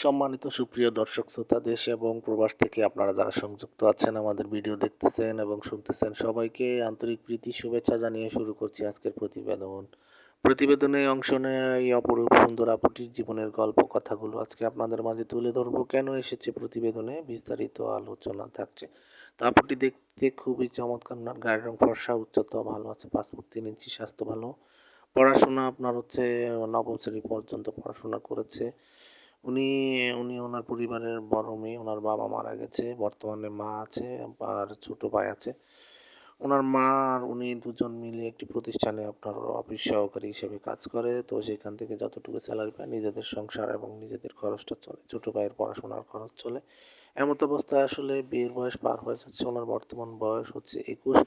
সম্মানিত সুপ্রিয় দর্শক শ্রোতা, দেশ এবং প্রবাস থেকে আপনারা যারা সংযুক্ত আছেন, আমাদের ভিডিও দেখতেছেন এবং শুনতেছেন, সবাইকে আন্তরিক প্রীতি শুভেচ্ছা জানিয়ে শুরু করছি আজকের প্রতিবেদনে অংশ নেয় এই অপরূপ সুন্দর আপুটির জীবনের গল্প কথাগুলো আজকে আপনাদের মাঝে তুলে ধরবো। কেন এসেছে প্রতিবেদনে বিস্তারিত আলোচনা থাকছে। তো আপুটি দেখতে খুবই চমৎকার, ওনার গায়ের রং ফর্সা, উচ্চতা ভালো আছে, 5 ফুট 3 ইঞ্চি, স্বাস্থ্য ভালো, পড়াশোনা আপনার হচ্ছে নবম শ্রেণী পর্যন্ত পড়াশোনা করেছে। উনি উনি ওনার পরিবারের বড় মেয়ে। ওনার বাবা মারা গেছে, বর্তমানে মা আছে আর ছোট ভাই আছে। ওনার মা আর উনি দুজন মিলে একটি প্রতিষ্ঠানে আপনার অফিস সহকারী হিসেবে কাজ করে। তো সেখান থেকে যতটুকু স্যালারি পায় নিজেদের সংসার এবং নিজেদের খরচটা চলে, ছোট ভাইয়ের পড়াশোনার খরচ চলে। এমত অবস্থায় আসলে বিয়ের বয়স পার হয়ে যাচ্ছে, ওনার বর্তমান বয়স হচ্ছে 21।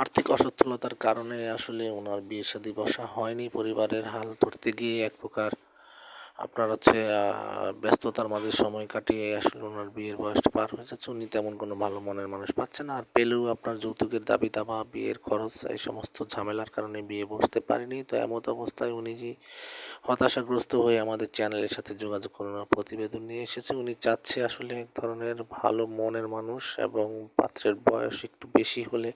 আর্থিক অসচ্ছলতার কারণে আসলে ওনার বিয়ে শাদী বসা হয়নি। পরিবারের হাল ধরতে গিয়ে এক প্রকার আপনার হচ্ছে ব্যস্ততার মাঝে সময় কাটিয়ে আসলে ওনার বিয়ের বয়সটা পার হয়ে যাচ্ছে। উনি তেমন কোনো ভালো মনের মানুষ পাচ্ছেন না, আর পেলেও আপনার যৌতুকের দাবি দাবা, বিয়ের খরচ, এই সমস্ত ঝামেলার কারণে বিয়ে বসতে পারেনি। তো এমত অবস্থায় উনি যে হতাশাগ্রস্ত হয়ে আমাদের চ্যানেলের সাথে যোগাযোগ করে ওনার প্রতিবেদন নিয়ে এসেছে। উনি চাচ্ছে আসলে এক ধরনের ভালো মনের মানুষ এবং পাত্রের বয়স একটু বেশি হলে,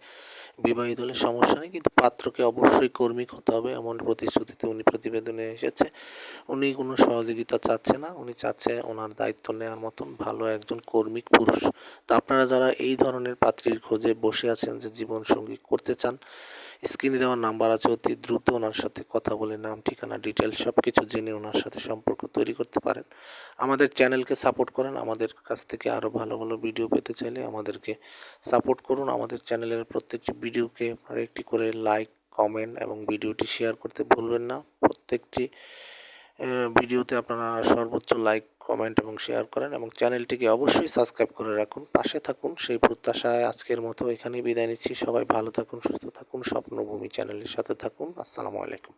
বিবাহিত হলে সমস্যা নেই, কিন্তু পাত্রকে অবশ্যই কর্মী হতে হবে এমন প্রতিশ্রুতিতে উনি প্রতিবেদনে এসেছে। উনি কোনো সহযোগিতা চাচ্ছে না, উনি চাচ্ছে ওনার দায়িত্ব নেওয়ার মতন ভালো একজন কর্মী পুরুষ। তা আপনারা যারা এই ধরনের পাত্রীর খোঁজে বসে আছেন, যে জীবনসঙ্গী করতে চান, স্ক্রিনে দেওয়ার নাম্বার আছে, অতি দ্রুত ওনার সাথে কথা বলে নাম, ঠিকানা, ডিটেলস সব কিছু জেনে ওনার সাথে সম্পর্ক তৈরি করতে পারেন। আমাদের চ্যানেলকে সাপোর্ট করেন। আমাদের কাছ থেকে আরও ভালো ভালো ভিডিও পেতে চাইলে আমাদেরকে সাপোর্ট করুন। আমাদের চ্যানেলের প্রত্যেকটি ভিডিওকে আপনারা একটি করে লাইক, কমেন্ট এবং ভিডিওটি শেয়ার করতে ভুলবেন না। প্রত্যেকটি ভিডিওতে আপনারা সর্বোচ্চ লাইক, কমেন্ট এবং শেয়ার করেন এবং চ্যানেলটিকে অবশ্যই সাবস্ক্রাইব করে রাখুন, পাশে থাকুন, সেই প্রত্যাশায় আজকের মতো এখানেই বিদায় নিচ্ছি। সবাই ভালো থাকুন, সুস্থ থাকুন, স্বপ্নভূমি চ্যানেলের সাথে থাকুন। আসসালামু আলাইকুম।